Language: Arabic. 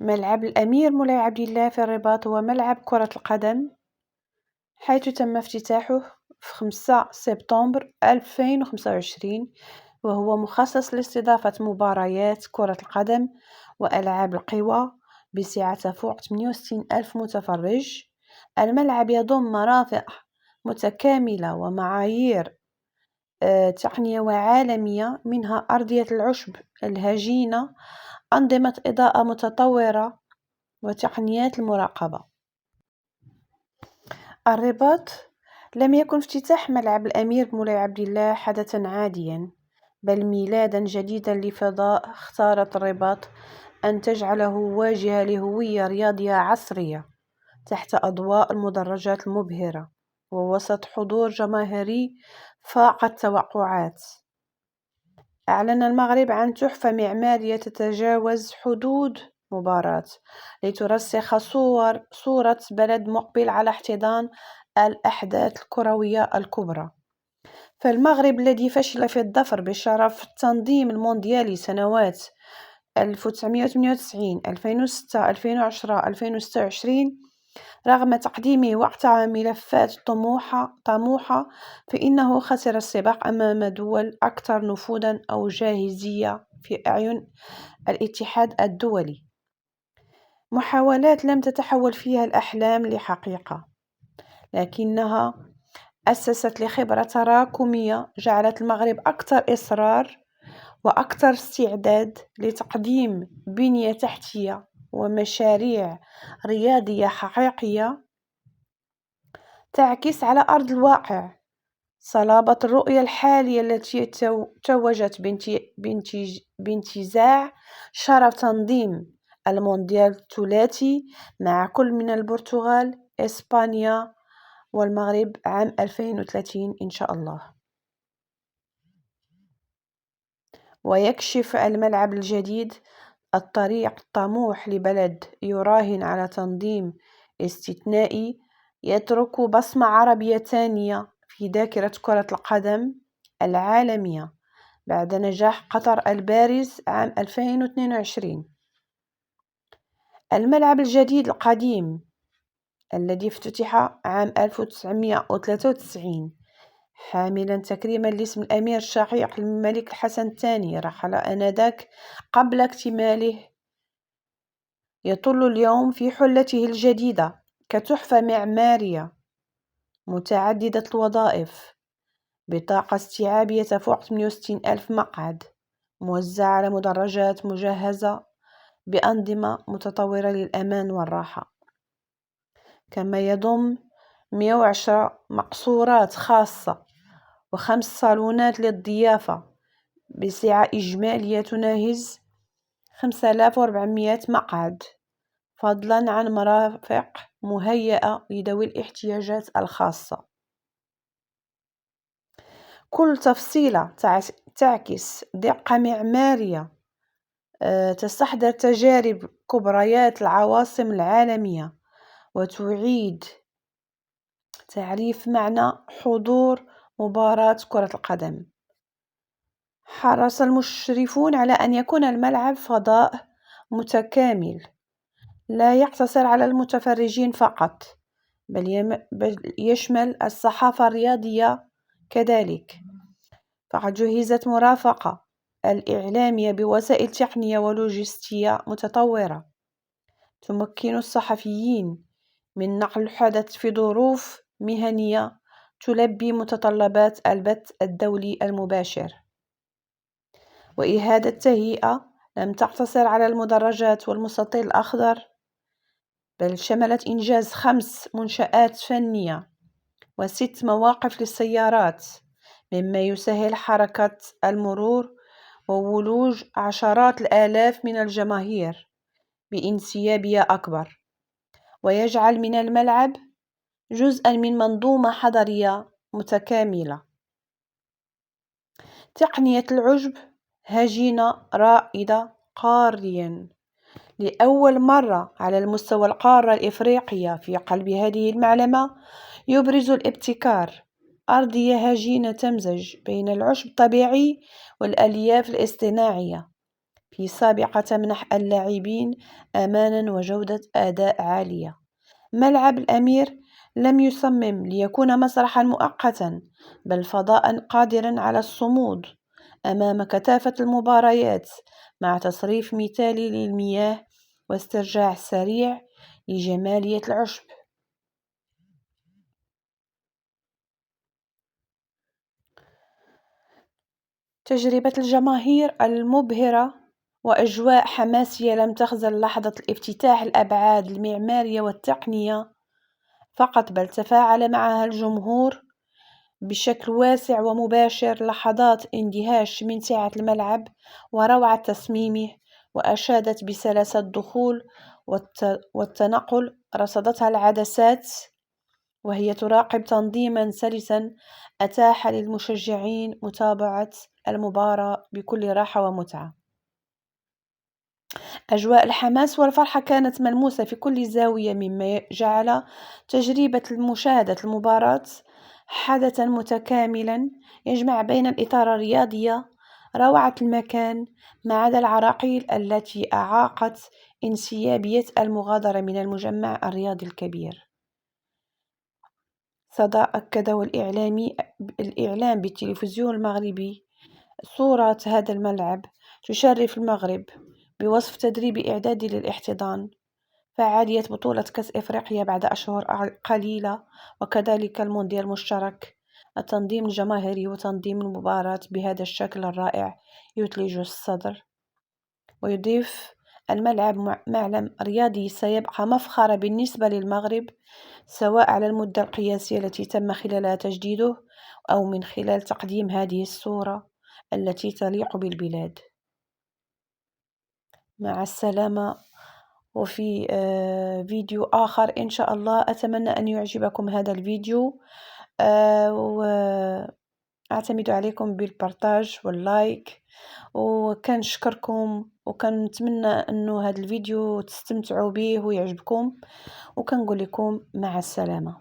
ملعب الأمير مولاي عبد الله في الرباط هو ملعب كرة القدم، حيث تم افتتاحه في 5 سبتمبر 2025، وهو مخصص لاستضافة مباريات كرة القدم وألعاب القوى بسعة تفوق 68 ألف متفرج. الملعب يضم مرافق متكاملة ومعايير تقنية وعالمية، منها أرضية العشب الهجينة، أنظمة إضاءة متطورة، وتقنيات المراقبة. الرباط لم يكن افتتاح ملعب الأمير مولاي عبد الله حدثًا عاديًا، بل ميلادا جديدًا لفضاء. اختارت الرباط أن تجعله واجهة لهوية رياضية عصرية تحت أضواء المدرجات المبهرة ووسط حضور جماهيري فاق التوقعات. أعلن المغرب عن تحفة معمارية تتجاوز حدود مباراة لترسخ صورة بلد مقبل على احتضان الأحداث الكروية الكبرى. فالمغرب الذي فشل في الظفر بشرف التنظيم المونديالي سنوات 1998 2006 2010 2026، رغم تقديمه وقتها ملفات طموحة، فإنه خسر السباق أمام دول أكثر نفوذًا أو جاهزية في أعين الاتحاد الدولي. محاولات لم تتحول فيها الأحلام لحقيقة، لكنها أسست لخبرة تراكمية جعلت المغرب أكثر إصرار وأكثر استعداد لتقديم بنية تحتية ومشاريع رياضية حقيقية تعكس على أرض الواقع صلابة الرؤية الحالية التي توجت بانتزاع شرف تنظيم المونديال الثلاثي مع كل من البرتغال، إسبانيا والمغرب عام 2030 إن شاء الله. ويكشف الملعب الجديد الطريق الطموح لبلد يراهن على تنظيم استثنائي يترك بصمة عربية ثانية في ذاكرة كرة القدم العالمية بعد نجاح قطر البارز عام 2022. الملعب الجديد القديم الذي افتتح عام 1993 حاملا تكريما لاسم الأمير الشقيق الملك الحسن الثاني، رحل آنذاك قبل اكتماله، يطل اليوم في حلته الجديدة كتحفة معمارية متعددة الوظائف بطاقة استيعابية تفوق 68 ألف مقعد، موزعة على مدرجات مجهزة بأنظمة متطورة للأمان والراحة. كما يضم 110 مقصورات خاصة و5 صالونات للضيافة بسعة إجمالية تناهز 5400 مقعد، فضلا عن مرافق مهيئة لذوي الاحتياجات الخاصة. كل تفصيلة تعكس دقة معمارية تستحضر تجارب كبريات العواصم العالمية وتعيد تعريف معنى حضور مباراة كرة القدم. حرص المشرفون على أن يكون الملعب فضاء متكامل لا يقتصر على المتفرجين فقط، بل يشمل الصحافة الرياضية كذلك. فقد جهزت مرافقة الإعلامية بوسائل تقنية ولوجستية متطورة تمكن الصحفيين من نقل الحدث في ظروف مهنية تلبي متطلبات البث الدولي المباشر. وإهادة التهيئة لم تقتصر على المدرجات والمستطيل الأخضر، بل شملت إنجاز 5 منشآت فنية و6 مواقف للسيارات، مما يسهل حركة المرور وولوج عشرات الآلاف من الجماهير بانسيابية أكبر، ويجعل من الملعب جزءاً من منظومة حضرية متكاملة. تقنية العشب هجينة رائدة قارياً لأول مرة على المستوى القارة الإفريقية. في قلب هذه المعلمة يبرز الابتكار أرضية هجينة تمزج بين العشب الطبيعي والألياف الاصطناعية في سابقة تمنح اللاعبين أمانًا وجودة أداء عالية. ملعب الأمير لم يُصمم ليكون مسرحًا مؤقتًا، بل فضاءً قادرًا على الصمود أمام كثافة المباريات، مع تصريف مثالي للمياه واسترجاع سريع لجمالية العشب. تجربة الجماهير المبهرة وأجواء حماسية لم تخزل لحظة الافتتاح. الأبعاد المعمارية والتقنية فقط، بل تفاعل معها الجمهور بشكل واسع ومباشر. لحظات اندهاش من سعة الملعب وروعة تصميمه، وأشادت بسلاسة الدخول والتنقل. رصدتها العدسات وهي تراقب تنظيما سلسا أتاح للمشجعين متابعة المباراة بكل راحة ومتعة. أجواء الحماس والفرحة كانت ملموسة في كل زاوية، مما جعل تجربة مشاهدة المباراة حدثًا متكاملًا يجمع بين الإثارة الرياضية، روعة المكان، ما عدا العراقيل التي أعاقت انسيابية المغادرة من المجمع الرياضي الكبير. أكد الإعلام بالتلفزيون المغربي صورة هذا الملعب تشرف المغرب بوصف تدريب إعدادي للاحتضان فعالية بطولة كأس إفريقيا بعد أشهر قليلة، وكذلك المونديال المشترك. التنظيم الجماهيري وتنظيم المباراة بهذا الشكل الرائع يثلج الصدر. ويضيف الملعب معلم رياضي سيبقى مفخرة بالنسبة للمغرب، سواء على المدة القياسية التي تم خلالها تجديده، أو من خلال تقديم هذه الصورة التي تليق بالبلاد. مع السلامة، وفي فيديو آخر إن شاء الله. أتمنى أن يعجبكم هذا الفيديو، وأعتمد عليكم بالبارتاج واللايك، وكنشكركم، وكنتمنى أنه هذا الفيديو تستمتعوا به ويعجبكم، وكنقول لكم مع السلامة.